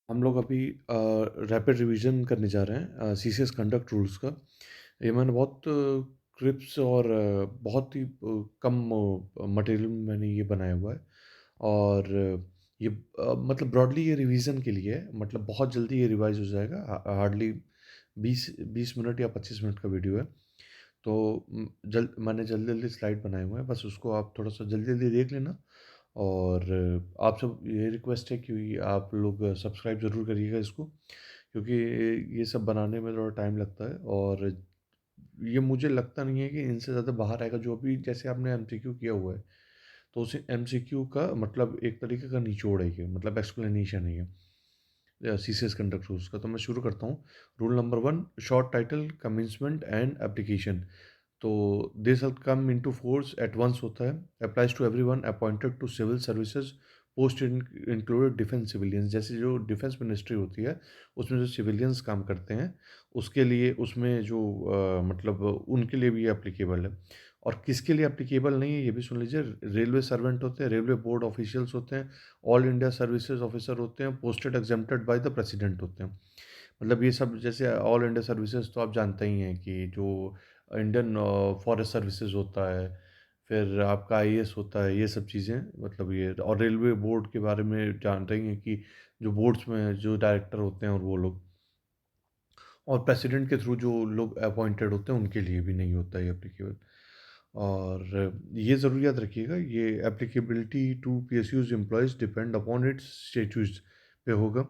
हम लोग अभी रैपिड रिवीजन करने जा रहे हैं सीसीएस कंडक्ट रूल्स का। ये मैंने बहुत क्रिप्स और बहुत ही कम मटेरियल में मैंने ये बनाया हुआ है। और ये मतलब ब्रॉडली ये रिवीजन के लिए है, मतलब बहुत जल्दी ये रिवाइज हो जाएगा। हार्डली 20 मिनट या 25 मिनट का वीडियो है। तो मैंने जल्दी जल्दी स्लाइड बनाए हुए हैं, बस उसको आप थोड़ा सा जल्दी जल्दी देख लेना। और आप सब ये रिक्वेस्ट है कि आप लोग सब्सक्राइब ज़रूर करिएगा इसको, क्योंकि ये सब बनाने में थोड़ा टाइम लगता है। और ये मुझे लगता नहीं है कि इनसे ज़्यादा बाहर आएगा। जो भी जैसे आपने एमसीक्यू किया हुआ है, तो उस एमसीक्यू का मतलब एक तरीके का निचोड़ है ये, मतलब एक्सप्लेनेशन है ये सीसीएस कंडक्ट रूल्स का। तो मैं शुरू करता हूँ। Rule number 1, short title, commencement and application. तो they shall come into force at once होता है। Applies to everyone appointed to civil services, post included defence civilians. जैसे जो डिफेंस मिनिस्ट्री होती है, उसमें जो सिविलियंस काम करते हैं, उसके लिए उसमें जो मतलब उनके लिए भी एप्लीकेबल है। और किसके लिए एप्लीकेबल नहीं है ये भी सुन लीजिए। रेलवे सर्वेंट होते हैं, रेलवे बोर्ड ऑफिशियल्स होते हैं, ऑल इंडिया सर्विसेज ऑफिसर होते हैं, posted exempted by the president होते हैं। मतलब ये सब जैसे ऑल इंडिया सर्विसेज तो आप जानते ही हैं कि जो इंडियन फॉरेस्ट सर्विसेज होता है, फिर आपका आईएएस होता है, ये सब चीज़ें मतलब ये। और रेलवे बोर्ड के बारे में जानते ही हैं कि जो बोर्ड्स में जो डायरेक्टर होते हैं और वो लोग, और प्रेसिडेंट के थ्रू जो लोग अपॉइंटेड होते हैं उनके लिए भी नहीं होता है एप्लीकेबल। और ये ज़रूर याद रखिएगा, ये applicability to PSUs employees depend upon its status पे होगा।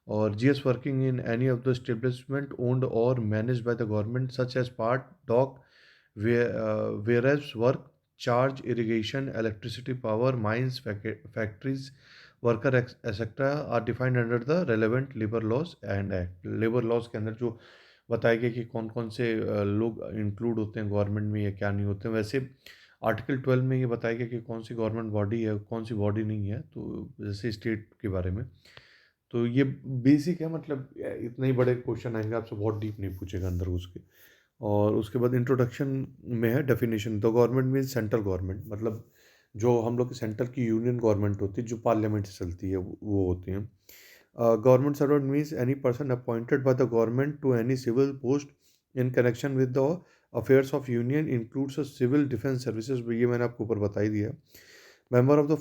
और GS working in any of the establishment owned और manage by the government such as part dock whereas work, charge, irrigation, electricity, power, mines, factories, worker, etc. are defined under the relevant labor laws and act. labor laws के अंदर जो बताया गया कि कौन कौन से लोग इंक्लूड होते हैं गवर्नमेंट में या क्या नहीं होते हैं। वैसे आर्टिकल 12 में ये बताया गया कि कौन सी गवर्नमेंट बॉडी है, कौन सी बॉडी नहीं है, तो जैसे स्टेट के बारे में। तो ये बेसिक है, मतलब इतने ही बड़े क्वेश्चन आएंगे आपसे, बहुत डीप नहीं पूछेगा अंदर घुस के। और उसके बाद इंट्रोडक्शन में है definition. The government means central government, मतलब जो हम लोग की सेंटर की यूनियन गवर्नमेंट होती है, जो पार्लियामेंट से चलती है, वो होती हैं। Government servant means any person appointed by the government to any civil post in connection with the affairs of union includes civil defence services. ये मैंने आपको ऊपर बता ही दिया। Member of the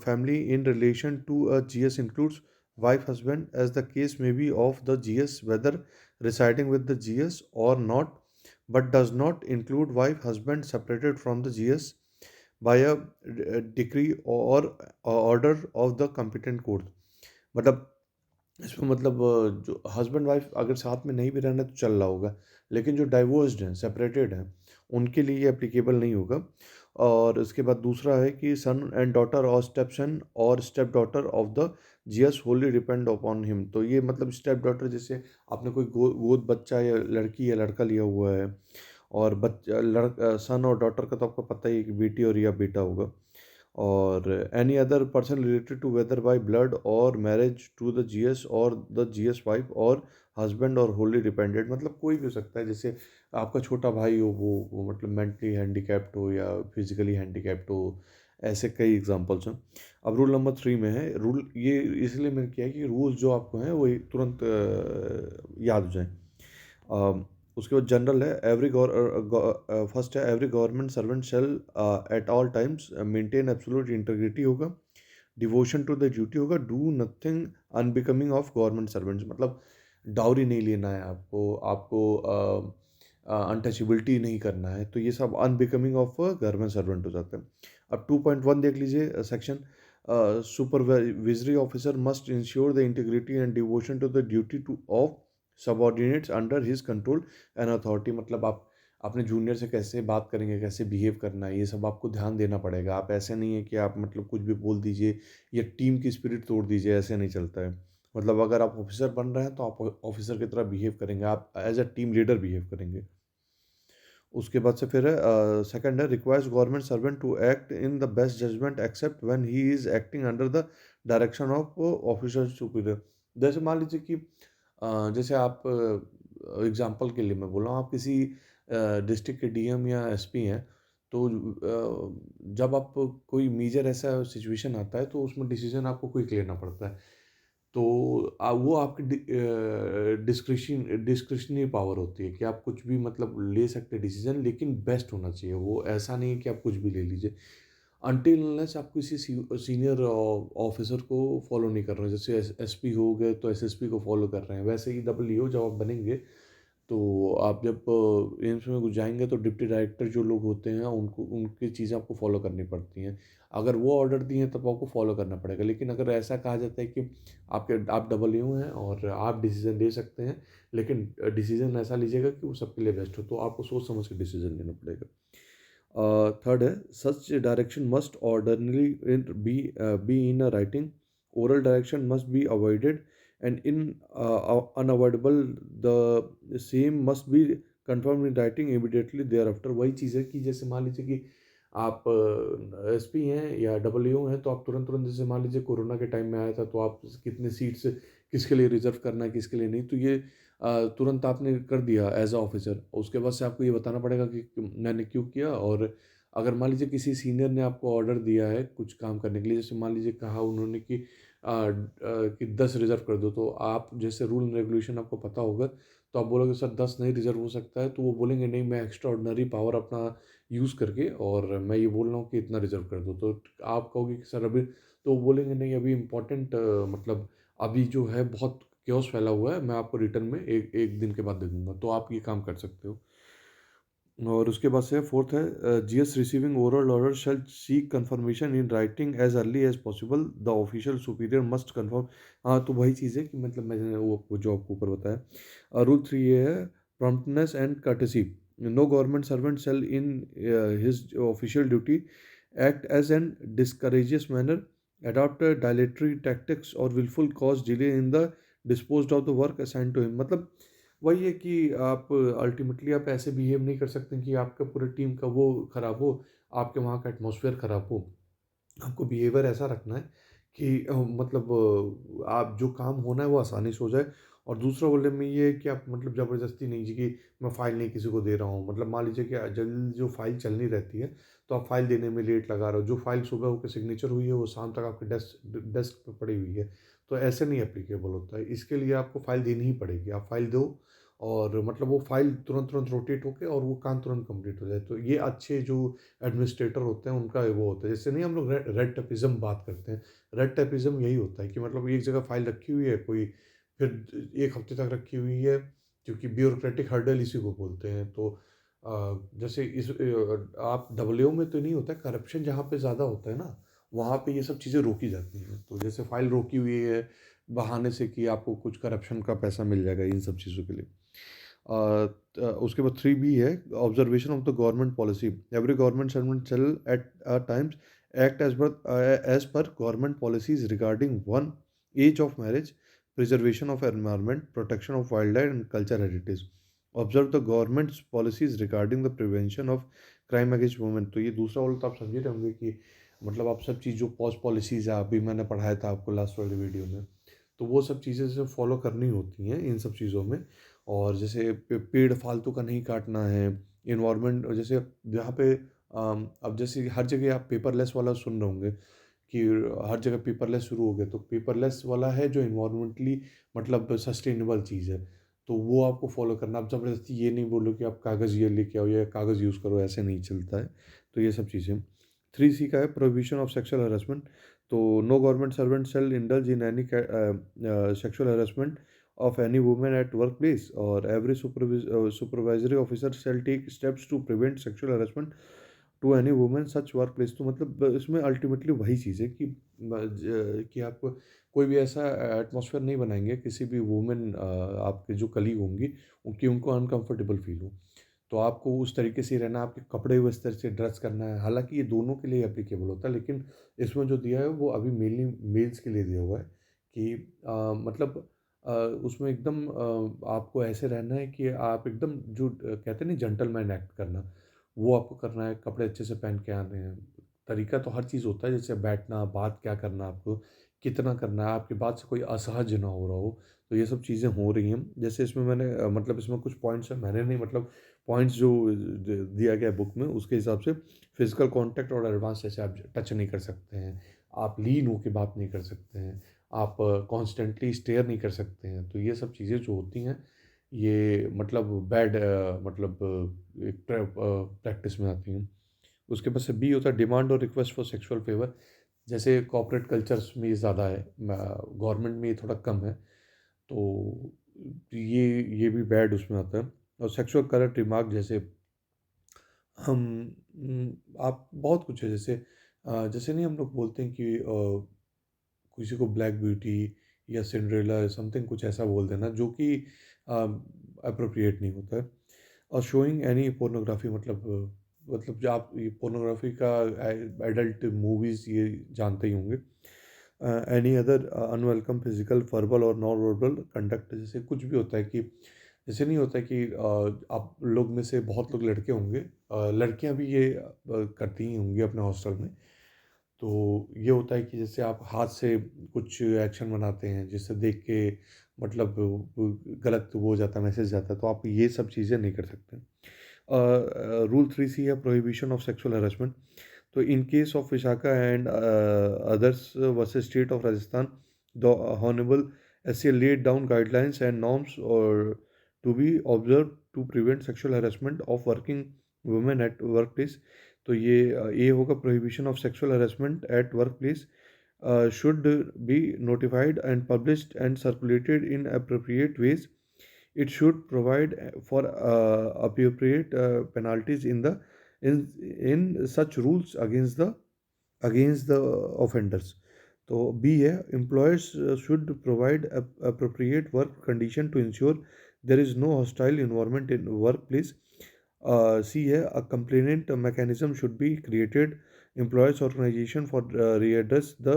family in relation to a GS includes wife, husband, as the case may be of the GS, whether residing with the GS or not, but does not include wife, husband separated from the GS by a decree or order of the competent court। मतलब इसमें मतलब जो husband wife अगर साथ में नहीं भी रहना तो चल रहा होगा, लेकिन जो डाइवोर्स्ड हैं, सेपरेटेड हैं, उनके लिए ये एप्लीकेबल नहीं होगा। और उसके बाद दूसरा है कि सन एंड डॉटर और स्टेप सन और step daughter of the GS Holi depend upon him. तो ये मतलब स्टेप डॉटर, जैसे आपने कोई गोद बच्चा या लड़की या लड़का लिया हुआ है, और सन और डॉटर का तो आपको पता ही है कि बेटी और या बेटा होगा। और any other person related to whether by blood और मैरिज टू द जीएस और द जीएस वाइफ और हस्बैंड और होली डिपेंडेंट, मतलब कोई भी हो सकता है। जैसे आपका छोटा भाई हो, वो मतलब मेंटली हैंडीकैप्ड हो या फिजिकली हैंडीकैप्ड हो, ऐसे कई एग्जांपल्स हैं। अब रूल नंबर 3 में है। रूल ये इसलिए मैंने किया है कि रूल्स जो आपको हैं वो तुरंत याद हो जाएं। उसके बाद जनरल है। फर्स्ट है every government servant shall at all times maintain absolute integrity होगा, डिवोशन टू द ड्यूटी होगा, do nothing unbecoming of government servants. मतलब डाउरी नहीं लेना है आपको, आपको अनटचेबिलिटी नहीं करना है, तो ये सब अनबिकमिंग ऑफ गवर्नमेंट सर्वेंट हो जाता है। अब 2.1 देख लीजिए section. Supervisory officer must ensure the integrity and devotion to the duty to of subordinates under his control and authority. मतलब आप अपने जूनियर से कैसे बात करेंगे, कैसे बिहेव करना है, ये सब आपको ध्यान देना पड़ेगा। आप ऐसे नहीं है कि आप मतलब कुछ भी बोल दीजिए या टीम की स्पिरिट तोड़ दीजिए, ऐसे नहीं चलता है। मतलब अगर आप ऑफिसर बन रहे हैं तो आप ऑफिसर की तरह बिहेव करेंगे, आप as a team leader behave करेंगे। उसके बाद से फिर है सेकंड है requires government servant to act in the best judgement except when he is acting under the direction of officer superior. जैसे मान लीजिए कि जैसे आप एग्जांपल के लिए मैं बोल रहा हूँ, आप किसी डिस्ट्रिक्ट के डीएम या एसपी हैं, तो जब आप कोई मेजर ऐसा सिचुएशन आता है तो उसमें डिसीजन आपको क्विक लेना पड़ता है। तो वो आपकी डिस्क्रिशनरी पावर होती है कि आप कुछ भी मतलब ले सकते हैं डिसीजन, लेकिन बेस्ट होना चाहिए। वो ऐसा नहीं है कि आप कुछ भी ले लीजिए। अनटिल अनलेस आप किसी सीनियर ऑफिसर को फॉलो नहीं कर रहे हैं, जैसे एसपी हो गए तो एसएसपी को फॉलो कर रहे हैं, वैसे ही डबल ईओ जब आप बनेंगे तो आप जब एम्स में घुस जाएंगे तो डिप्टी डायरेक्टर जो लोग होते हैं उनको उनकी चीज़ें आपको फॉलो करनी पड़ती हैं। अगर वो ऑर्डर दिए हैं तब आपको फॉलो करना पड़ेगा, लेकिन अगर ऐसा कहा जाता है कि आप डबल ईओ हैं और आप डिसीजन ले सकते हैं, लेकिन डिसीजन ऐसा लीजिएगा कि वो सबके लिए बेस्ट हो, तो आपको सोच समझ के डिसीजन लेना पड़ेगा। थर्ड है, such direction must orderly be in a writing, oral direction must be avoided and in unavoidable the same must be confirm in writing immediately thereafter. वही चीज़ है कि जैसे मान लीजिए कि आप एसपी हैं या डबल ओ हैं, तो आप तुरंत तुरंत, जैसे मान लीजिए कोरोना के टाइम में आया था तो आप कितने सीट्स किसके लिए रिजर्व करना है किसके लिए नहीं, तो ये तुरंत आपने कर दिया एज अ ऑफिसर। उसके बाद से आपको ये बताना पड़ेगा कि मैंने क्यों किया। और अगर मान लीजिए किसी सीनियर ने आपको ऑर्डर दिया है कुछ काम करने के लिए, जैसे मान लीजिए कहा उन्होंने कि 10 रिजर्व कर दो, तो आप जैसे रूल एंड रेगुलेशन आपको पता होगा, तो आप बोलोगे सर 10 नहीं रिजर्व हो सकता है, तो वो बोलेंगे नहीं, मैं एक्स्ट्रा ऑर्डिनरी पावर अपना यूज़ करके और मैं ये बोल रहा हूँ कि इतना रिजर्व कर दो। तो आप कहोगे कि सर अभी, तो वो बोलेंगे नहीं अभी इम्पोर्टेंट, मतलब अभी जो है बहुत क्योस फैला हुआ है, मैं आपको रिटर्न में एक एक दिन के बाद दे दूंगा, तो आप ये काम कर सकते हो। और उसके बाद से फोर्थ है, GS receiving oral order shall seek confirmation in writing as early as possible, the official superior must confirm. हाँ, तो वही चीज़ है कि मतलब मैंने वो जो आपको ऊपर बताया। रूल 3 ये है, promptness and courtesy, no government servant shall in his official duty act as an discourteous manner, adopt dilatory tactics और wilful cause delay in the dispose of the work assign to him. मतलब वही है कि आप ultimately आप ऐसे behave नहीं कर सकते कि आपका पूरे टीम का वो खराब हो, आपके वहाँ का एटमॉस्फेयर खराब हो। आपको बिहेवियर ऐसा रखना है कि मतलब आप जो काम होना है वो आसानी से हो जाए। और दूसरा बोलने में ये है कि आप मतलब ज़बरदस्ती नहीं जी कि मैं फ़ाइल नहीं किसी को दे रहा हूँ। मतलब मान लीजिए कि जल्दी जो फ़ाइल चलनी रहती है, तो आप फ़ाइल देने में लेट लगा रहे हो, जो फ़ाइल सुबह होकर सिग्नेचर हुई है वो शाम तक आपके डेस्क पे पड़ी हुई है, तो ऐसे नहीं एप्लीकेबल होता है। इसके लिए आपको फ़ाइल देनी ही पड़ेगी। आप फ़ाइल दो और मतलब वो फ़ाइल तुरंत तुरंत रोटेट होके और वो काम तुरंत कंप्लीट हो जाए। तो ये अच्छे जो एडमिनिस्ट्रेटर होते हैं उनका वो होता है। जैसे नहीं हम लोग रेड टेपिज्म बात करते हैं, रेड टेपिज्म यही होता है कि मतलब एक जगह फाइल रखी हुई है कोई, फिर एक हफ्ते तक रखी हुई है, क्योंकि ब्यूरोक्रेटिक हर्डल इसी को बोलते हैं। तो जैसे आप डब्ल्यू में तो नहीं होता है करप्शन, जहाँ पे ज़्यादा होता है ना, वहाँ पे ये सब चीज़ें रोकी जाती हैं। तो जैसे फाइल रोकी हुई है बहाने से कि आपको कुछ करप्शन का पैसा मिल जाएगा इन सब चीज़ों के लिए। उसके बाद 3B है, observation of the government policy, every government servant shall at times act as per government policies regarding one, age of marriage, preservation of environment, protection of wildlife and culture heritage, observe the government's policies regarding the prevention of crime against women। तो ये दूसरा वाला तो आप समझे रहे होंगे कि मतलब आप सब चीज़ जो पॉज पॉलिसीज़ है, अभी मैंने पढ़ाया था आपको लास्ट वाली वीडियो में, तो वो सब चीज़ें से फॉलो करनी होती हैं इन सब चीज़ों में। और जैसे पेड़ फालतू का नहीं काटना है, इन्वायरमेंट जैसे जहाँ पे अब जैसे हर जगह आप पेपरलेस वाला सुन रहे होंगे कि हर जगह पेपरलेस शुरू हो गया, तो पेपरलेस वाला है जो इन्वायरमेंटली मतलब सस्टेनेबल चीज़ है, तो वो आपको फॉलो करना। आप ज़बरदस्ती ये नहीं बोलो कि आप कागज़ ये लेके आओ या कागज़ यूज़ करो, ऐसे नहीं चलता है। तो ये सब चीज़ें। 3C का है, प्रोहिबिशन ऑफ सेक्सुअल हरासमेंट। तो no government servant shall indulge in any sexual harassment of any woman at workplace, or every supervisory officer shall take steps to prevent sexual harassment to any women such work place. तो मतलब इसमें ultimately वही चीज़ है कि कि आप कोई भी ऐसा एटमॉस्फेयर नहीं बनाएंगे किसी भी वुमेन आपके जो कलीग होंगी उनकी उनको अनकंफर्टेबल फील हो। तो आपको उस तरीके से रहना, आपके कपड़े उस तरह से ड्रेस करना है। हालांकि ये दोनों के लिए एप्लीकेबल होता है, लेकिन इसमें जो दिया है वो अभी मेनली मेल्स के लिए दिया हुआ है कि मतलब उसमें एकदम आपको ऐसे रहना है कि आप एकदम जो कहते हैं ना जेंटलमैन एक्ट करना, वो आपको करना है। कपड़े अच्छे से पहन के आने हैं। तरीका तो हर चीज़ होता है, जैसे बैठना, बात क्या करना, आपको कितना करना है, आपकी बात से कोई असहज ना हो रहा हो। तो ये सब चीज़ें हो रही हैं। जैसे इसमें मैंने मतलब इसमें कुछ पॉइंट्स हैं, मैंने नहीं मतलब पॉइंट्स जो दिया गया है बुक में उसके हिसाब से, फिजिकल कांटेक्ट और एडवांस जैसे आप टच नहीं कर सकते हैं, आप लीन होकर बात नहीं कर सकते हैं, आप कॉन्स्टेंटली स्टेयर नहीं कर सकते हैं। तो ये सब चीज़ें जो होती हैं, ये मतलब बैड मतलब एक प्रैक्टिस में आती हैं। उसके बाद से बी होता है डिमांड और रिक्वेस्ट फॉर सेक्सुअल फेवर। जैसे कॉर्पोरेट कल्चर्स में ये ज़्यादा है, गवर्नमेंट में ये थोड़ा कम है। तो ये भी बैड उसमें आता है। और सेक्सुअल करंट रिमार्क जैसे हम आप बहुत कुछ है, जैसे जैसे नहीं हम लोग बोलते हैं कि किसी को ब्लैक ब्यूटी या सिंड्रेला समथिंग कुछ ऐसा बोल देना जो कि अप्रोप्रिएट नहीं होता है। और शोइंग एनी पोर्नोग्राफी मतलब जो आप ये पोर्नोग्राफी का एडल्ट मूवीज़ ये जानते ही होंगे। Any other unwelcome physical verbal और नॉन वर्बल कंडक्ट, जैसे कुछ भी होता है कि जैसे नहीं होता है कि आप लोग में से बहुत लोग लड़के होंगे, लड़कियां भी ये करती ही होंगी अपने हॉस्टल में। तो ये होता है कि जैसे आप हाथ से कुछ एक्शन बनाते हैं जिससे देख के मतलब गलत वो हो जाता है, मैसेज जाता है, तो आप ये सब चीज़ें नहीं कर सकते। रूल 3C है प्रोहिबिशन ऑफ सेक्सुअल हरासमेंट। तो in case of Vishakha and others versus state of Rajasthan, the honourable ऐसे laid down guidelines and norms or to be observed to prevent sexual harassment of working women at workplace। तो ये होगा prohibition of sexual harassment at workplace should be notified and published and circulated in appropriate ways। It should provide for appropriate penalties in such rules against the offenders। तो B है employers should provide appropriate work condition to ensure there is no hostile environment in workplace। सी है a complaint mechanism should be created employers organization for readdress the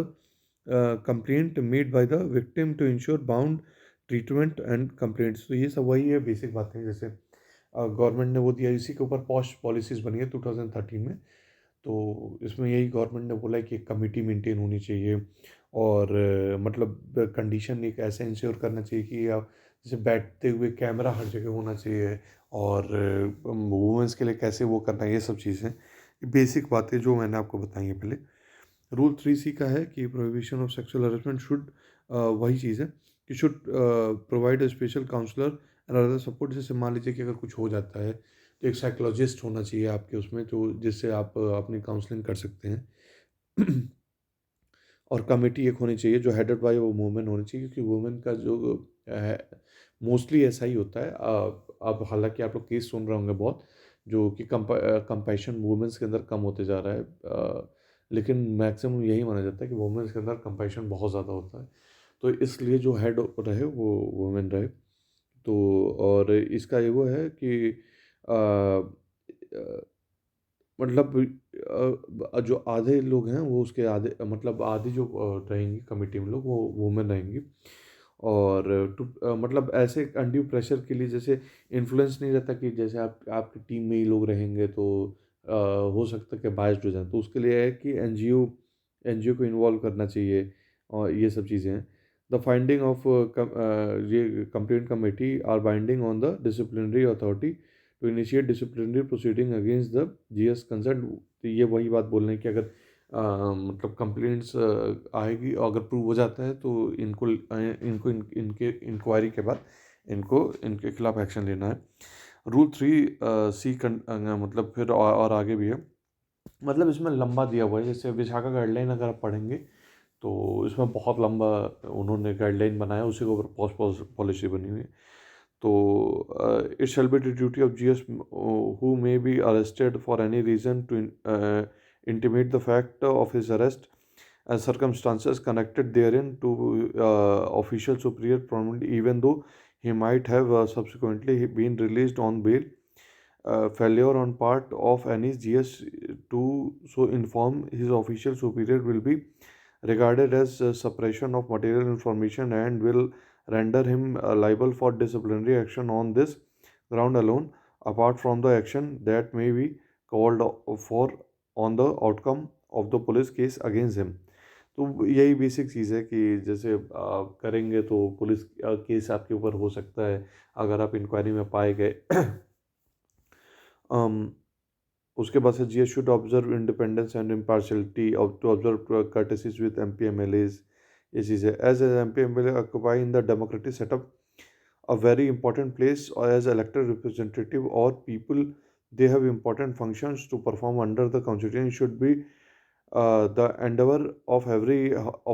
complaint made by the victim to ensure bound treatment and complaints. तो ये सब वही है basic बातें, जैसे government ने वो दिया, इसी के ऊपर पॉश पॉलिसीज़ बनी है 2013 में। तो इसमें यही गवर्नमेंट ने बोला है कि एक कमेटी मेंटेन होनी चाहिए और मतलब कंडीशन एक ऐसे इंश्योर करना चाहिए कि आप जैसे बैठते हुए कैमरा हर जगह होना चाहिए, और वुमेंस के लिए कैसे वो करना है, ये सब चीज़ें बेसिक बातें जो मैंने आपको बताई हैं पहले। रूल 3C का है कि prohibition of sexual harassment should, वही चीज़ है कि should provide a special counsellor and other support. जैसे मान लीजिए कि अगर कुछ हो जाता है तो एक साइकोलॉजिस्ट होना चाहिए आपके उसमें, तो जिससे आप अपनी काउंसलिंग कर सकते हैं। और कमेटी एक होनी चाहिए जो हेडेड बाय वो वुमेन होनी चाहिए, क्योंकि वुमेन का जो है मोस्टली ऐसा ही होता है। अब हालांकि आप लोग केस सुन रहे होंगे बहुत, जो कि कंपैशन वुमेन्स के अंदर कम होते जा रहा है, लेकिन मैक्सिमम यही माना जाता है कि वुमेन्स के अंदर कंपैशन बहुत ज़्यादा होता है। तो इसलिए जो हेड रहे वो वुमेन रहे। तो और इसका ये वो है कि मतलब जो आधे लोग हैं वो उसके आधे मतलब आधी जो रहेंगी कमेटी में लोग वो वुमेन रहेंगी। और मतलब ऐसे अनड्यू प्रेशर के लिए जैसे इन्फ्लुएंस नहीं रहता कि जैसे आप आपकी टीम में ही लोग रहेंगे तो हो सकता है कि बायस्ड हो जाए, तो उसके लिए है कि एनजीओ को इन्वॉल्व करना चाहिए और ये सब चीज़ें हैं। द फाइंडिंग ऑफ ये complaint committee are binding on the disciplinary authority to initiate disciplinary proceeding against the GS concern. तो ये वही बात बोल रहे हैं कि अगर मतलब कंप्लेंट्स आएगी और अगर प्रूव हो जाता है तो इनके इंक्वायरी के बाद इनके खिलाफ एक्शन लेना है। रूल 3C मतलब फिर और आगे भी है, मतलब इसमें लंबा दिया हुआ है। जैसे विशाखा गाइडलाइन अगर आप पढ़ेंगे तो इसमें बहुत लंबा उन्होंने गाइडलाइन बनाया, उसी के ऊपर पोस्ट पॉलिसी बनी हुई है। तो it shall be the duty of GS who may be arrested for any reason to intimate the fact of his arrest and circumstances connected therein to official superior prominently, even though he might have subsequently been released on bail। Failure on part of any GS to so inform his official superior will be regarded as suppression of material information and will render him liable for disciplinary action on this ground alone, apart from the action that may be called for on the outcome of the police case against him। तो यही basic चीज़ है कि जैसे करेंगे तो police case आपके ऊपर हो सकता है अगर आप इंक्वायरी में पाए गए। um, उसके बाद से GS should observe independence and impartiality of to observe courtesies with MP MLAs. ये चीज़ है। As M P M L A occupy in the democratic setup a very important place or as elected representative or people, they have important functions to perform under the constitution. Should be the endeavor of every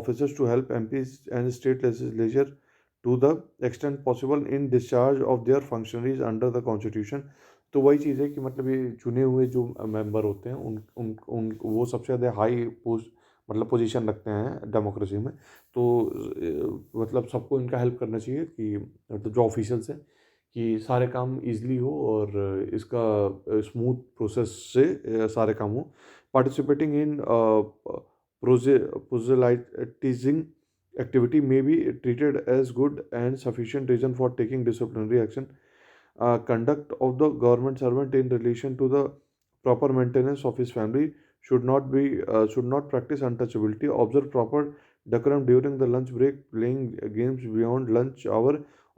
officers to help MPs and state legislature to the extent possible in discharge of their functionaries under the constitution. तो वही चीज़ है कि मतलब ये चुने हुए जो मेंबर होते हैं उन उन उन वो सबसे ज़्यादा हाई पोस्ट मतलब पोजीशन रखते हैं डेमोक्रेसी में। तो मतलब सबको इनका हेल्प करना चाहिए कि मतलब जो ऑफिशियल्स हैं कि सारे काम इजीली हो और इसका स्मूथ प्रोसेस से सारे काम हो। Participating in proselytising activity may be treated as good and sufficient reason for taking disciplinary action. Conduct of the government servant in relation to the proper maintenance of his family should not practice untouchability. Observe proper decorum during the lunch break. Playing games beyond lunch hour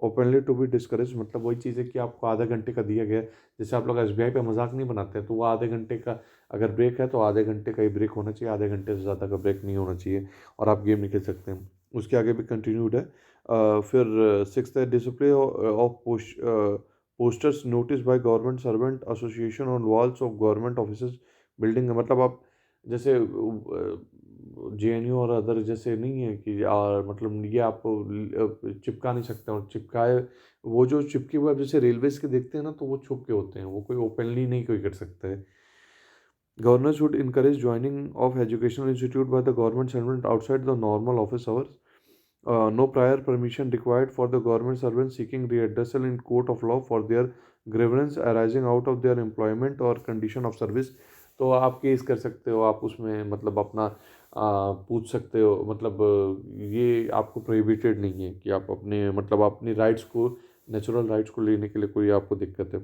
openly to be discouraged. मतलब वही चीज़ है कि आपको आधा घंटे का दिया गया है। जैसे आप लोग एसबीआई पे मजाक नहीं बनाते हैं तो वो आधे घंटे का अगर ब्रेक है तो आधे घंटे का ही ब्रेक होना चाहिए, आधे घंटे से ज़्यादा का ब्रेक नहीं होना चाहिए और आप गेम नहीं खेल सकते हैं। उसके आगे भी कंटिन्यूड है। फिर सिक्स्थ है display of posters notice by government servant association on walls of government office building. मतलब आप जैसे जेएनयू और अदर जैसे नहीं है कि मतलब ये आप चिपका नहीं सकते और चिपकाए वो जो चिपके हुए आप जैसे रेलवेज के देखते हैं ना तो वो छुप के होते हैं, वो कोई ओपनली नहीं कोई कर सकता है। Governors should encourage joining of educational institute by the government servant outside the normal office hours. No prior permission required for the government servants seeking redressal in court of law for their grievance arising out of their employment or condition of service. तो आप case कर सकते हो, आप उसमें मतलब अपना पूछ सकते हो, मतलब ये आपको प्रोहिबिटेड नहीं है कि आप अपने मतलब अपनी राइट्स को नेचुरल राइट्स को लेने के लिए कोई आपको दिक्कत है।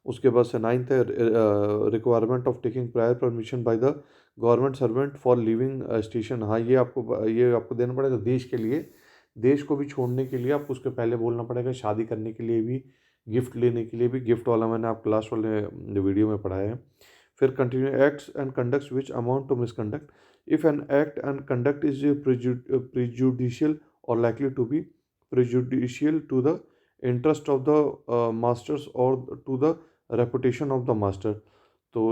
उसके बाद से नाइन्थ है requirement of taking prior permission bye the government servant for living station. हाँ ये आपको देना पड़ेगा देश के लिए, देश को भी छोड़ने के लिए आपको उसके पहले बोलना पड़ेगा, शादी करने के लिए भी, गिफ्ट लेने के लिए भी। गिफ्ट वाला मैंने आपको लास्ट वाले वीडियो में पढ़ाया है। फिर continue acts and conducts which amount to misconduct. If an act and conduct is prejudicial और likely to be prejudicial to the interest of the masters और to the reputation of the master. तो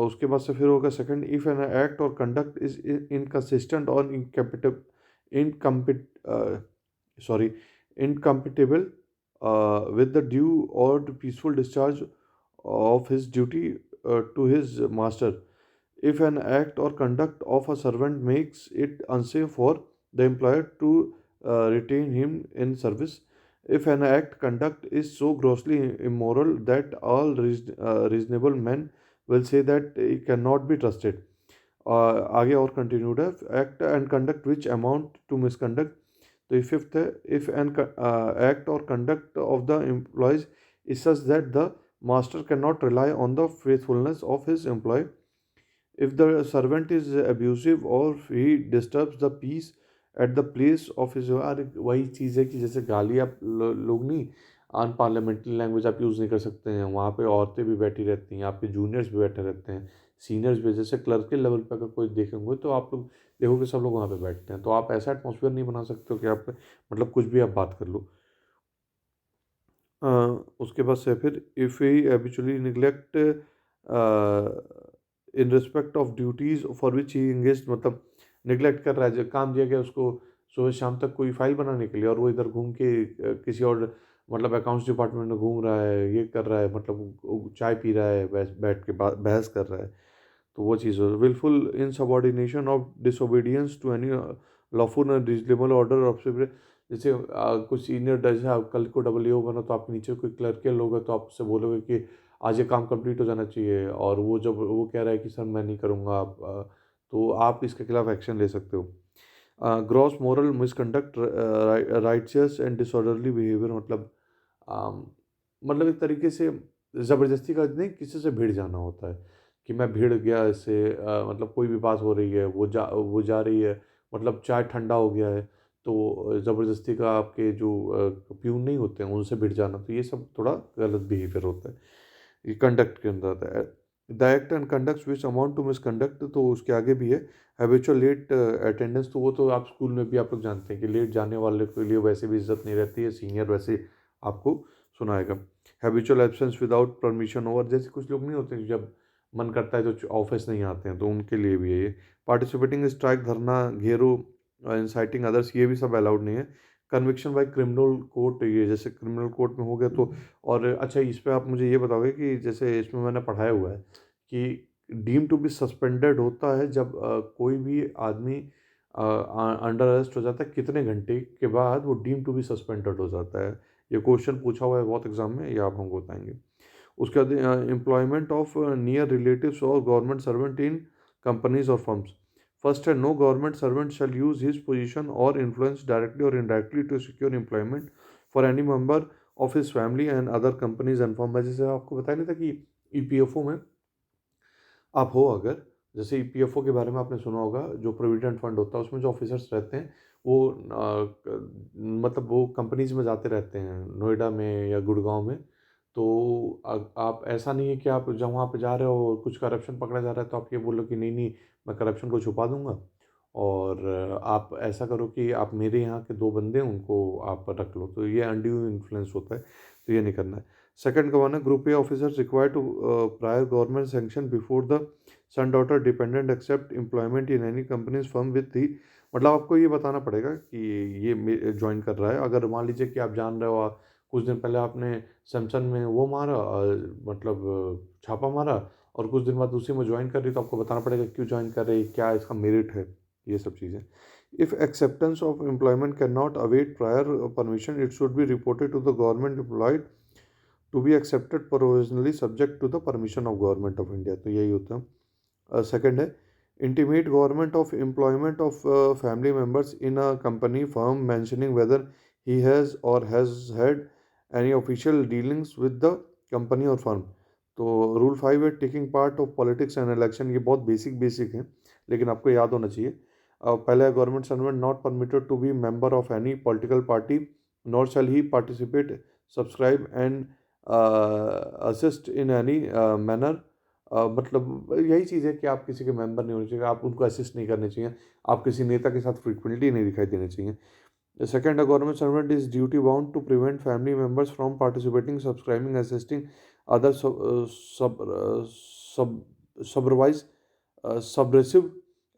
उसके बाद से फिर होगा second, if an act और conduct is inconsistent और इनकम्पिट sorry incompatible with the due or peaceful discharge of his duty to his master. If an act or conduct of a servant makes it unsafe for the employer to retain him in service. If an act conduct is so grossly immoral that all reasonable men will say that he cannot be trusted. आगे और continued है, act and conduct which amount to misconduct. तो ये fifth है, if an act और conduct of the employees is such that the master can not rely on the faithfulness of his employee. If the servant is abusive और he disturbs the peace at the place of his. वही चीज़ है कि जैसे गाली आप लोग नहीं अनपार्लियामेंट्री लैंग्वेज आप यूज़ नहीं कर सकते हैं, वहाँ पे औरतें भी बैठी रहती हैं, आपके जूनियर्स भी बैठे रहते हैं, सीनियर्स भी। जैसे क्लर्क के लेवल पर अगर कोई देखेंगे तो आप लोग देखोगे सब लोग वहाँ पे बैठते हैं, तो आप ऐसा एटमॉस्फेयर नहीं बना सकते हो कि आप मतलब कुछ भी आप बात कर लो। उसके बाद से फिर if he habitually neglect in respect of duties for which he engage, मतलब निगलेक्ट कर रहा है, जो काम दिया गया उसको सुबह शाम तक कोई फाइल बनाने के लिए और वो इधर घूम के किसी और मतलब अकाउंट्स डिपार्टमेंट में घूम रहा है, ये कर रहा है, मतलब वो चाय पी रहा है, बैठ के बहस कर रहा है। तो वो चीज़ हो wilful insubordination of disobedience to any lawful and reasonable order of. जैसे कुछ सीनियर जैसे आप कल को डबल होगा ना तो आपके नीचे कोई क्लर्कियल होगा तो आप उससे बोलोगे कि आज ये काम कंप्लीट हो जाना चाहिए, और वो जब वो कह रहा है कि सर मैं नहीं करूँगा, आप तो आप इसके खिलाफ एक्शन ले सकते हो। Gross moral misconduct righteous and disorderly behaviour, मतलब एक तरीके से ज़बरदस्ती का नहीं, किसी से भिड़ जाना होता है कि मैं भिड़ गया इससे, मतलब कोई भी बात हो रही है वो जा रही है, मतलब चाय ठंडा हो गया है तो ज़बरदस्ती का आपके जो प्यून नहीं होते हैं उनसे भिड़ जाना, तो ये सब थोड़ा गलत बिहेवियर होता है, ये कंडक्ट के अंदर आता है। The act and conducts which amount to misconduct, तो उसके आगे भी है हैबिचुअल लेट अटेंडेंस। तो वो तो आप स्कूल में भी आप लोग जानते हैं कि लेट जाने वाले के लिए वैसे भी इज्जत नहीं रहती है, सीनियर वैसे आपको सुनाएगा। Habitual absence without permission over, जैसे कुछ लोग नहीं होते जब मन करता है तो ऑफिस नहीं आते हैं, तो उनके लिए भी है ये। पार्टिसिपेटिंग स्ट्राइक, धरना, घेरो, इंसाइटिंग अदर्स, ये भी सब अलाउड नहीं है। कन्विक्शन बाय क्रिमिनल कोर्ट, ये जैसे क्रिमिनल कोर्ट में हो गया तो। और अच्छा, इस पे आप मुझे ये बताओगे कि जैसे इसमें मैंने पढ़ाया हुआ है कि डीम टू बी सस्पेंडेड होता है जब कोई भी आदमी अंडर अरेस्ट हो जाता है, कितने घंटे के बाद वो डीम टू बी सस्पेंडेड हो जाता है। ये क्वेश्चन पूछा हुआ है बहुत एग्जाम में, ये आप हमको बताएंगे। उसके बाद एम्प्लॉयमेंट ऑफ नियर रिलेटिव्स और गवर्नमेंट सर्वेंट इन कंपनीज और फर्म्स। फर्स्ट है, no government servant shall use his position और इन्फ्लुएंस डायरेक्टली और indirectly to secure employment for any member of his family and other companies and firm. जैसे आपको बताया नहीं था कि ईपीएफओ में आप हो अगर, जैसे ईपीएफओ के बारे में आपने सुना होगा, जो प्रोविडेंट फंड होता है उसमें जो ऑफिसर्स रहते हैं वो मतलब वो कंपनीज में जाते रहते हैं, नोएडा में या गुड़गांव में। तो आप ऐसा नहीं है कि आप जब वहाँ पे जा रहे हो कुछ करप्शन पकड़ा जा रहा है तो आप ये बोलो कि नहीं नहीं, मैं करप्शन को छुपा दूंगा। और आप ऐसा करो कि आप मेरे यहाँ के दो बंदे हैं उनको आप रख लो, तो ये अनड्यू इन्फ्लुएंस होता है, तो ये नहीं करना है। सेकंड का वन है, group A officers required to prior government sanction before the son daughter dependent accept employment in any companies firm with the. मतलब आपको ये बताना पड़ेगा कि ये ज्वाइन कर रहा है। अगर मान लीजिए कि आप जान रहे हो, कुछ दिन पहले आपने सैमसंग में वो मारा, मतलब छापा मारा, और कुछ दिन बाद उसी में ज्वाइन कर रही, तो आपको बताना पड़ेगा क्यों ज्वाइन कर रही, क्या इसका मेरिट है, ये सब चीज़ें। If acceptance of employment can not await prior permission, it should be reported to the government employed to be accepted provisionally subject to the permission of government of India. तो यही होता है। सेकंड है, intimate government of employment of family members in a company firm mentioning whether he has और has had any official dealings with the company और firm. तो rule 5 है, taking part of politics and election. ये बहुत basic basic है लेकिन आपको याद होना चाहिए। पहले, government servant not permitted to be member of any political party nor shall he participate, subscribe and assist in any manner. मतलब यही चीज़ है कि आप किसी के मेंबर नहीं होने चाहिए, आप उनको असिस्ट नहीं करने चाहिए, आप किसी नेता के साथ फ्रीक्वेंटली नहीं दिखाई देने चाहिए। The second, a government servant is duty bound to prevent family members from participating, subscribing, assisting other supervise subversive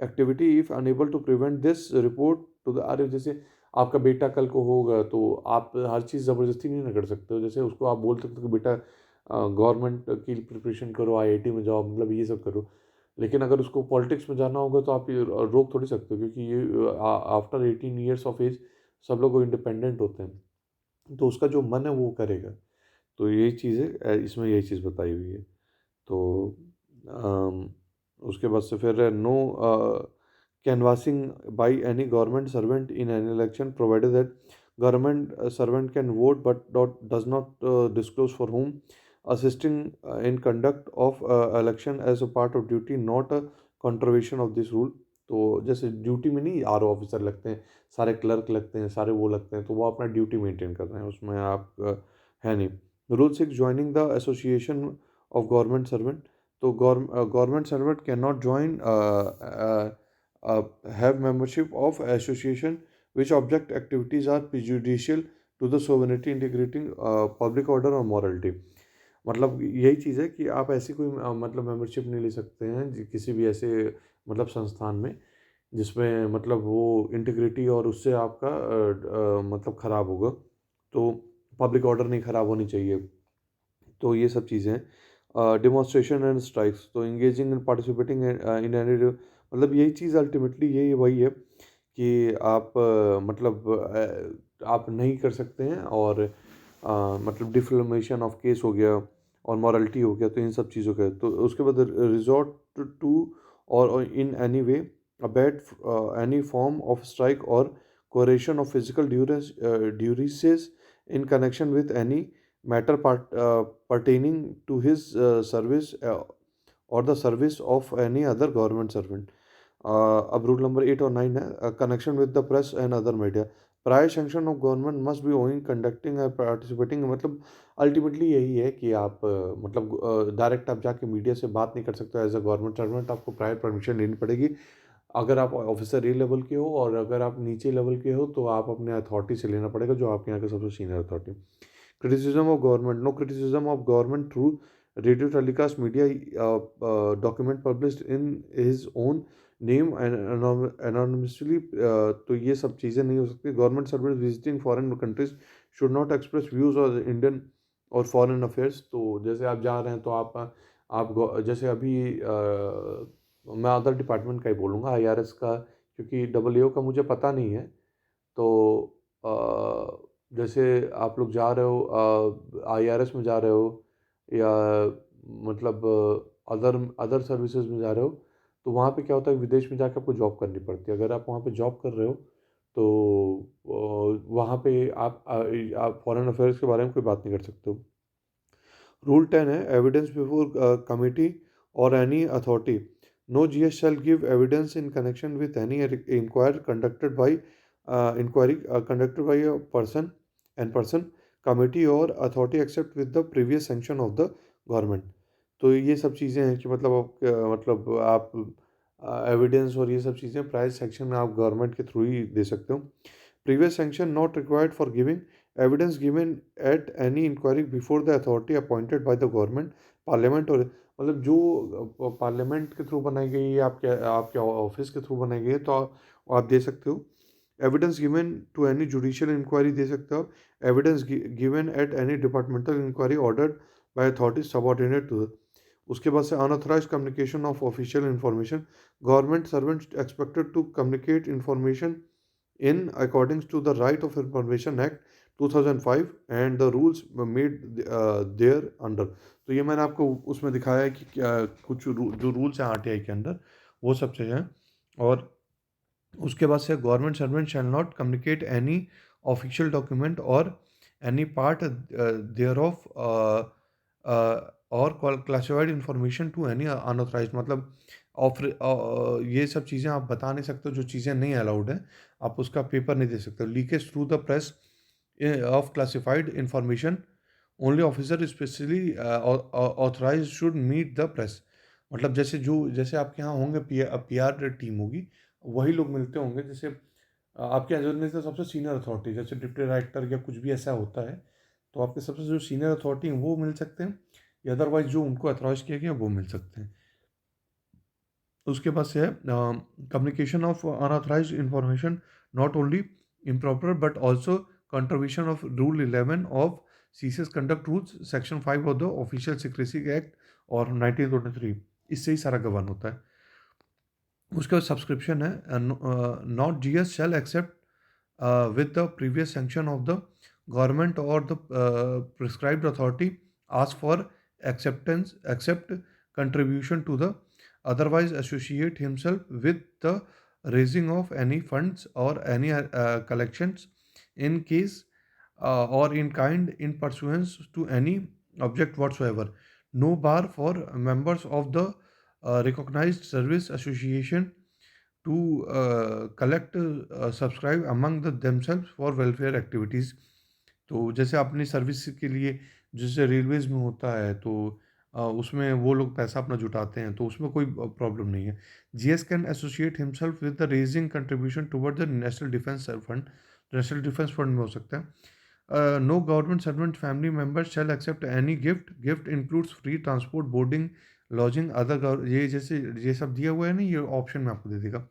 activity. If unable to prevent this, report to the। अरे जैसे आपका बेटा कल को होगा तो आप हर चीज़ ज़बरदस्ती नहीं ना कर सकते हो। जैसे उसको आप बोल सकते हो कि बेटा गवर्नमेंट की प्रिपरेशन करो, आईआईटी में जाओ, मतलब ये सब करो। लेकिन अगर उसको पॉलिटिक्स में जाना होगा तो आप ये रोक थोड़ी सकते हो, क्योंकि ये आफ्टर 18 ईयर्स ऑफ एज सब लोग इंडिपेंडेंट होते हैं, तो उसका जो मन है वो करेगा। तो यही चीज़ है, इसमें यही चीज़ बताई हुई है। तो अम, उसके बाद से फिर no canvassing by any government servant in an election provided that government servant can vote but dot does not disclose for whom assisting in conduct of election as a part of duty, not a contravention of this rule। तो जैसे duty में नहीं are officer लगते हैं, सारे clerk लगते हैं, सारे वो लगते हैं, तो वो अपना ड्यूटी मेंटेन कर रहे हैं, उसमें आप है नहीं। Rule 6, joining the association of government servant. तो government servant can not join have membership of association which object activities are prejudicial to the sovereignty, integrity, public order और मॉरलिटी। मतलब यही चीज़ है कि आप ऐसी कोई मतलब मेंबरशिप नहीं ले सकते हैं किसी भी ऐसे मतलब संस्थान में जिसमें मतलब वो इंटीग्रिटी और उससे आपका मतलब ख़राब होगा। तो पब्लिक ऑर्डर नहीं ख़राब होनी चाहिए। तो ये सब चीज़ें हैं। डिमॉन्स्ट्रेशन एंड स्ट्राइक्स, तो engaging in participating in any, मतलब यही चीज़ अल्टीमेटली यही वही है कि आप मतलब आप नहीं कर सकते हैं। और मतलब डिफ्लेमेशन ऑफ केस हो गया और मॉरलिटी हो गया, तो इन सब चीज़ों का। तो उसके बाद रिजॉर्ट टू और in any way abet any form of strike और coercion of physical duresses in connection with any matter pertaining to his service or the service of any other government servant। अब rule number 8 और 9 है, connection with the press and other media. Prior sanction of government must be owing conducting और participating, मतलब ultimately यही है कि आप मतलब डायरेक्ट आप जाके मीडिया से बात नहीं कर सकते एज अ गवर्नमेंट सर्वेंट, आपको प्रायर परमिशन लेनी पड़ेगी। अगर आप ऑफिसर ए लेवल के हो और अगर आप नीचे लेवल के हो तो आप अपने अथॉरिटी से लेना पड़ेगा, जो आपके यहाँ का सबसे senior authority. Criticism of government. No criticism of government through radio telecast media document published in his own name and anonymously. तो ये सब चीज़ें नहीं हो सकती। Government servant visiting foreign countries should not express views और इंडियन और foreign affairs. तो जैसे आप जा रहे हैं तो जैसे अभी मैं अदर डिपार्टमेंट का ही बोलूँगा, आईआरएस का, क्योंकि डबल ए का मुझे पता नहीं है। तो जैसे आप लोग जा रहे हो आईआरएस में जा रहे हो या मतलब अदर अदर सर्विसेज में जा रहे हो, तो वहाँ पे क्या होता है, विदेश में जाकर आपको जॉब करनी पड़ती है। अगर आप वहाँ पे जॉब कर रहे हो तो वहाँ पे आप फॉरेन अफेयर्स के बारे में कोई बात नहीं कर सकते हो। रूल 10 है एविडेंस बिफोर कमिटी और any authority. No GS shall give evidence in connection with any inquiry conducted by a person committee और authority except with the previous sanction of the government. तो ये सब चीज़ें हैं कि मतलब आप एविडेंस और ये सब चीज़ें प्राइज सेक्शन में आप गवर्नमेंट के थ्रू ही दे सकते हो। Previous sanction not required for giving evidence given at any inquiry before the authority appointed by the government parliament. और मतलब जो पार्लियामेंट के थ्रू बनाई गई है, आपके आपके ऑफिस के थ्रू बनाई गई है, तो आप दे सकते हो। Evidence given to any judicial inquiry दे सकते हो। Evidence given at any departmental inquiry ordered by authority subordinate to. उसके बाद से unauthorise communication of official information. Government servant expected to communicate information in accordance to the Right of Information Act 2005 and the rules made there under। तो ये मैंने आपको उसमें दिखाया है कि कुछ जो रूल्स हैं आरटीआई के अंदर, वो सब चीज़ें हैं। और उसके बाद से government servant shall not communicate any official document और एनी पार्ट देयर ऑफ और classified information to any unauthorised, मतलब ये सब चीज़ें आप बता नहीं सकते, जो चीज़ें नहीं अलाउड हैं आप उसका पेपर नहीं दे सकते। Leakage through the press of classified information, only officer specially authorised should meet the press. मतलब जैसे आपके यहाँ होंगे पीआर टीम होगी, वही लोग मिलते होंगे। जैसे आपके यहाँ में से सबसे सीनियर अथॉरिटी जैसे डिप्टी डायरेक्टर या कुछ भी ऐसा होता है, तो आपके सबसे जो सीनियर अथॉरिटी हैं वो मिल सकते हैं, या अदरवाइज जो उनको अथॉराइज किया गया वो मिल सकते हैं। उसके बाद से है communication of unauthorised information not only improper but also contribution of Rule 11 of CCS Conduct Rules Section 5 of the Official Secrecy Act और 1923, इससे ही सारा गवर्न होता है। उसके बाद सब्सक्रिप्शन है not GS shall accept with the previous sanction of the government or the prescribed authority ask for accept contribution to the otherwise associate himself with the raising of any funds or any collections in case or in kind in pursuance to any object whatsoever. No bar for members of the recognized service association to collect subscribe among the themselves for welfare activities. तो जैसे अपनी service के लिए जैसे Railways में होता है, तो उसमें वो लोग पैसा अपना जुटाते हैं, तो उसमें कोई प्रॉब्लम नहीं है। GS can associate himself with the raising contribution toward the national defence fund. National defence fund में हो सकता है। No government servant family member shall accept any gift includes free transport boarding lodging other. ये जैसे ये सब दिया हुआ है ना, ये ऑप्शन में आपको दे देगा।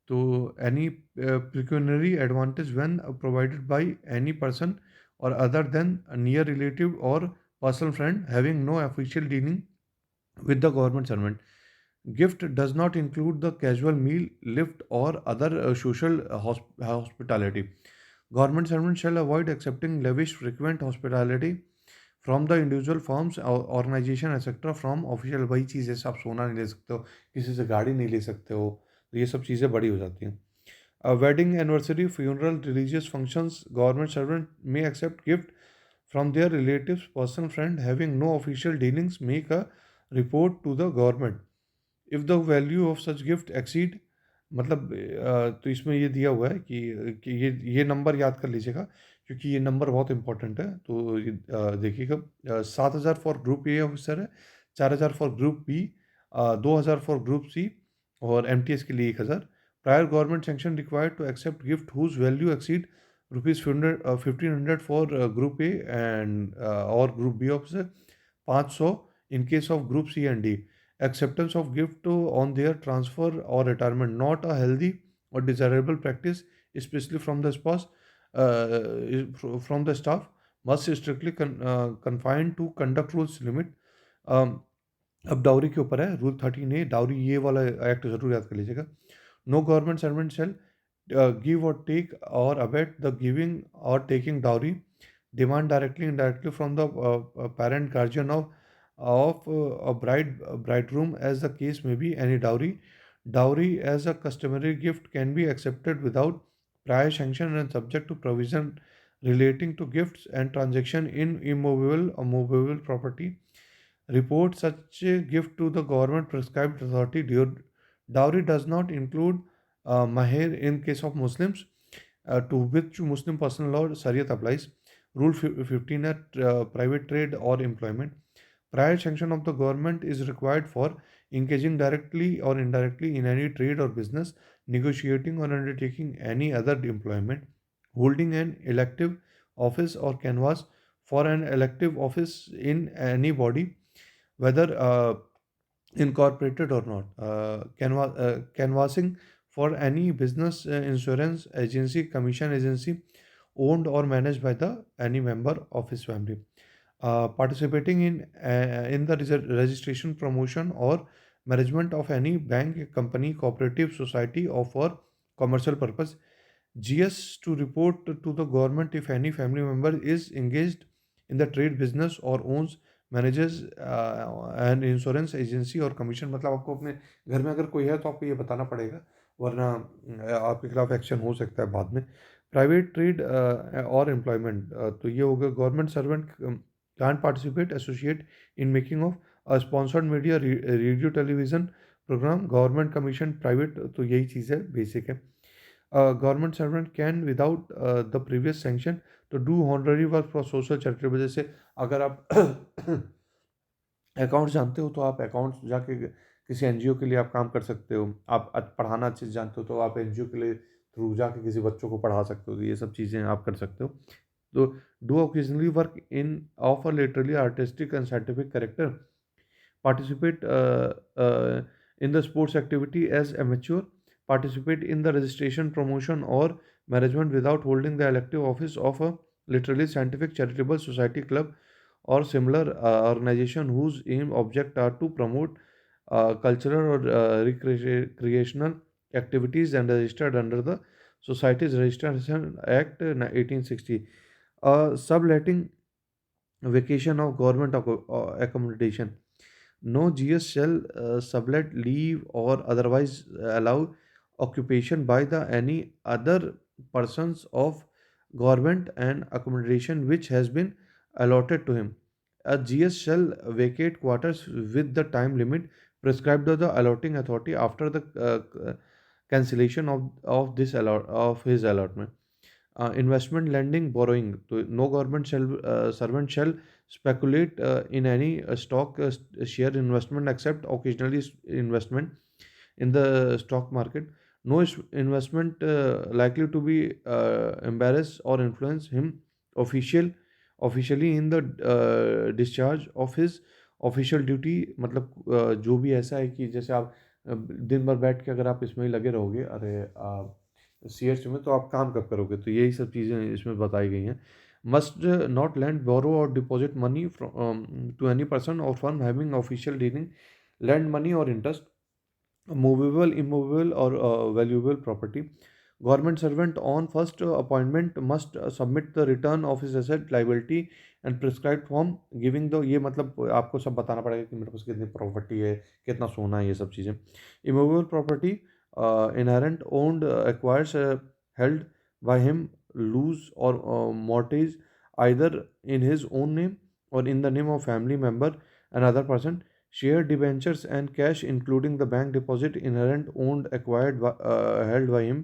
तो any pecuniary advantage when provided by any person or other than a near relative or personal friend having no official dealing with the government servant. Gift does not include the casual meal, lift or other social hospitality. Government servants shall avoid accepting lavish frequent hospitality from the individual firms or organization etc. from official। वही चीज़ है, आप सोना नहीं ले सकते हो, किसी से गाड़ी नहीं ले सकते हो, तो ये सब चीज़ें बड़ी हो जाती हैं। A wedding, anniversary, funeral, religious functions, government servant may accept gift from their relatives, person, friend having no official dealings. Make a report to the government. If the value of such gift exceed मतलब तो इसमें ये दिया हुआ है कि ये number याद कर लीजिएगा, क्योंकि ये नंबर बहुत इंपॉर्टेंट है। तो ये देखिएगा, 7,000 फॉर ग्रुप ए ऑफिसर है, 4,000 for group B, 2,000 for group C, और एमटीएस के लिए 1,000। Prior government sanction required to accept gift whose value exceed rupees 1500 for group A and और group B officer, 500 in case of group C and D. Acceptance of gift on their transfer or retirement, not a healthy or desirable practice, especially from the spouse, from the staff, must strictly confined to conduct rules limit. Um, अब dowry के ऊपर है rule 13A, dowry ये वाला act जरूर याद कर लीजिएगा। No government servant shall give or take or abet the giving or taking dowry, demand directly indirectly from the parent guardian of a bridegroom, as the case may be. Any dowry as a customary gift can be accepted without prior sanction and subject to provision relating to gifts and transaction in immovable or movable property. Report such a gift to the government prescribed authority. Dowry does not include maher in case of Muslims, to which Muslim personal law Shariat applies. Rule 15 at private trade or employment. Prior sanction of the government is required for engaging directly or indirectly in any trade or business, negotiating or undertaking any other employment, holding an elective office or canvass for an elective office in any body, whether incorporated or not. Canvassing for any business, insurance agency, commission agency owned or managed by the any member of his family. Participating in the registration, promotion, or management of any bank, company, cooperative, society, or for commercial purpose. GS to report to the government if any family member is engaged in the trade business or owns, managers and insurance agency और commission. मतलब आपको अपने घर में अगर कोई है तो आपको ये बताना पड़ेगा, वरना आपके खिलाफ एक्शन हो सकता है बाद में। प्राइवेट ट्रेड और एम्प्लॉयमेंट, तो ये हो गया government servant can participate associate in making of sponsored media, radio, television programme, government commission, private, तो यही चीज़ है, बेसिक है। Government servant can without the previous sanction to do honorary work for social charitable. जैसे अगर आप accounts जानते हो तो आप अकाउंट्स जाके किसी एनजीओ के लिए आप काम कर सकते हो। आप पढ़ाना अच्छे से जानते हो तो आप एनजीओ के लिए थ्रू जाके किसी बच्चों को पढ़ा सकते हो। तो ये सब चीज़ें आप कर सकते हो। तो do occasionally work in of a literally artistic and scientific character, participate in the sports activity as amateur, participate in the registration, promotion, or management without holding the elective office of a literally scientific charitable society, club, or similar organization whose aim object are to promote cultural or recreational activities and registered under the Societies Registration Act 1860. Subletting vacation of government accommodation. No GS shall sublet, leave, or otherwise allow occupation by the any other persons of government and accommodation which has been allotted to him. A GS shall vacate quarters with the time limit prescribed by the allotting authority after the cancellation of his allotment. Investment, lending, borrowing, तो no government shall servant shall speculate in any stock share investment except occasionally investment in the stock market. No investment likely to be embarrass or influence him official officially in the discharge of his official duty. मतलब जो भी ऐसा है कि जैसे आप दिन भर बैठ के अगर आप इसमें ही लगे रहोगे, अरे सीएच में, तो आप काम कब करोगे। तो यही सब चीज़ें इसमें बताई गई हैं। मस्ट नॉट लैंड, बोरो और deposit money to any person और firm having official dealing, lend money और interest, movable, immovable, or valuable property. Government servant on first appointment must submit the return of his asset, liability and prescribed form giving the, ये मतलब आपको सब बताना पड़ेगा कि मेरे पास कितनी प्रॉपर्टी है, कितना सोना है, ये सब चीज़ें। Immovable property, inherent, owned, acquires, held by him, lose or mortgage either in his own name or in the name of family member, another person, Shared debentures and cash, including the bank deposit, inherent, owned, acquired, held by him,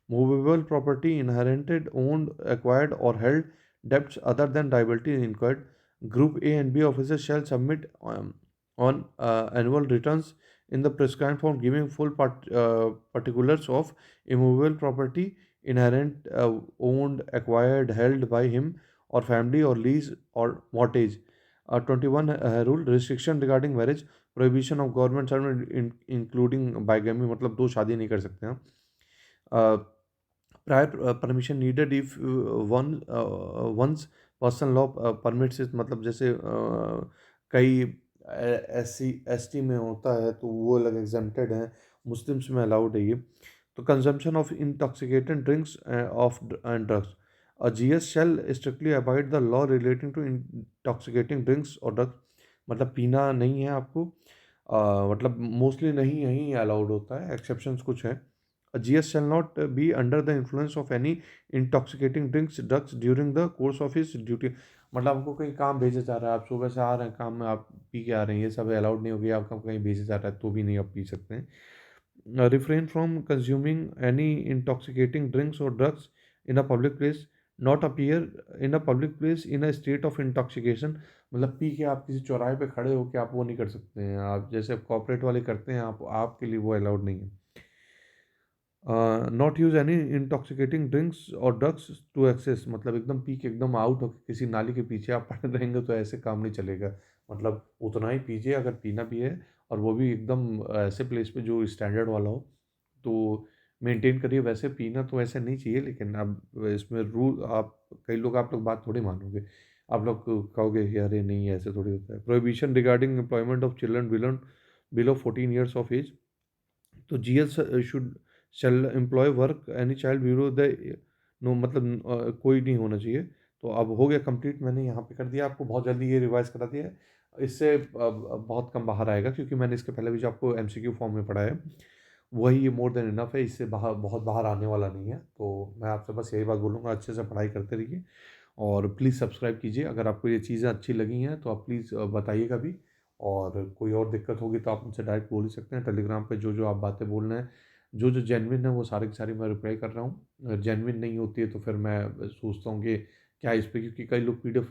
movable property, inherited, owned, acquired, or held, debts other than liability incurred. Group A and B officers shall submit on annual returns in the prescribed form, giving full particulars of immovable property, inherent, owned, acquired, held by him or family, or lease or mortgage. 21 rule, restriction regarding marriage, prohibition of government servant including bigamy, मतलब दो शादी नहीं कर सकते हैं. Prior permission needed if one's personal law permits it, मतलब जैसे कई SC ST में होता है तो वो अलग एग्जेम्प्टेड हैं, मुस्लिम्स में अलाउड है ये. तो consumption of intoxicated drinks of and drugs, a GS shall strictly abide the law relating to intoxicating drinks or drugs. मतलब पीना नहीं है आपको, मतलब मोस्टली नहीं यहीं अलाउड होता है, एक्सेप्शंस कुछ है. A GS shall not be under the influence of any intoxicating drinks, drugs during the course of his duty. मतलब आपको कहीं काम भेजा जा रहा है, आप सुबह से आ रहे हैं काम में, आप पी के आ रहे हैं, ये सब अलाउड नहीं होगी. आपको कहीं भेजा जा रहा है तो भी नहीं आप पी सकते हैं. Refrain from consuming any intoxicating drinks or drugs in a public place. Not appear in a public place in a state of intoxication. मतलब पी के आप किसी चौराहे पे खड़े हो के आप वो नहीं कर सकते हैं, आप जैसे कॉर्पोरेट वाले करते हैं, आप आपके लिए वो अलाउड नहीं है. Not use any intoxicating drinks और ड्रग्स टू एक्सेस, मतलब एकदम पी के एकदम आउट हो किसी नाली के पीछे आप पड़े रहेंगे तो ऐसे काम नहीं चलेगा. मतलब उतना ही पीजिए अगर पीना भी है, और वो भी एकदम ऐसे प्लेस पे जो स्टैंडर्ड वाला हो तो मेंटेन करिए. वैसे पीना तो ऐसे नहीं चाहिए, लेकिन अब इसमें रूल, आप कई लोग, आप लोग बात थोड़ी मानोगे, आप लोग कहोगे कि अरे नहीं ऐसे थोड़ी होता है. Prohibition regarding employment of children below 14 years of age. तो GS should shall employ work any child below the, no मतलब कोई नहीं होना चाहिए. तो अब हो गया कंप्लीट, मैंने यहाँ पे कर दिया, आपको बहुत जल्दी ये रिवाइज करा दिया है. इससे बहुत कम बाहर आएगा, क्योंकि मैंने इसके पहले भी जो आपको MCQ फॉर्म में पढ़ा है वही ये मोर देन इनफ है. इससे बाहर बहुत बाहर आने वाला नहीं है. तो मैं आपसे बस यही बात बोलूँगा, अच्छे से पढ़ाई करते रहिए और प्लीज़ सब्सक्राइब कीजिए. अगर आपको ये चीज़ें अच्छी लगी हैं तो आप प्लीज़ बताइएगा भी. और कोई और दिक्कत होगी तो आप मुझसे डायरेक्ट बोल ही सकते हैं. टेलीग्राम पे जो जो आप बातें बोल रहे हैं, जो जो जेन्युइन है वो सारी की सारी मैं रिप्लाई कर रहा हूँ. अगर जेन्युइन नहीं होती है तो फिर मैं सोचता हूँ कि क्या इस पे, क्योंकि कई लोग PDF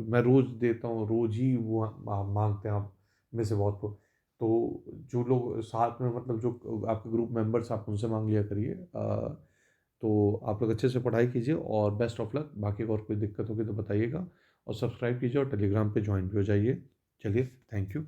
मैं रोज़ देता हूँ, रोज़ ही वो मांगते हैं आप में से बहुत को. तो जो लोग साथ में, मतलब जो आपके ग्रुप मेंबर्स, आप उनसे मांग लिया करिए. तो आप लोग अच्छे से पढ़ाई कीजिए और बेस्ट ऑफ लक. बाकी और कोई दिक्कत होगी तो बताइएगा, और सब्सक्राइब कीजिए और टेलीग्राम पे ज्वाइन भी हो जाइए. चलिए, थैंक यू.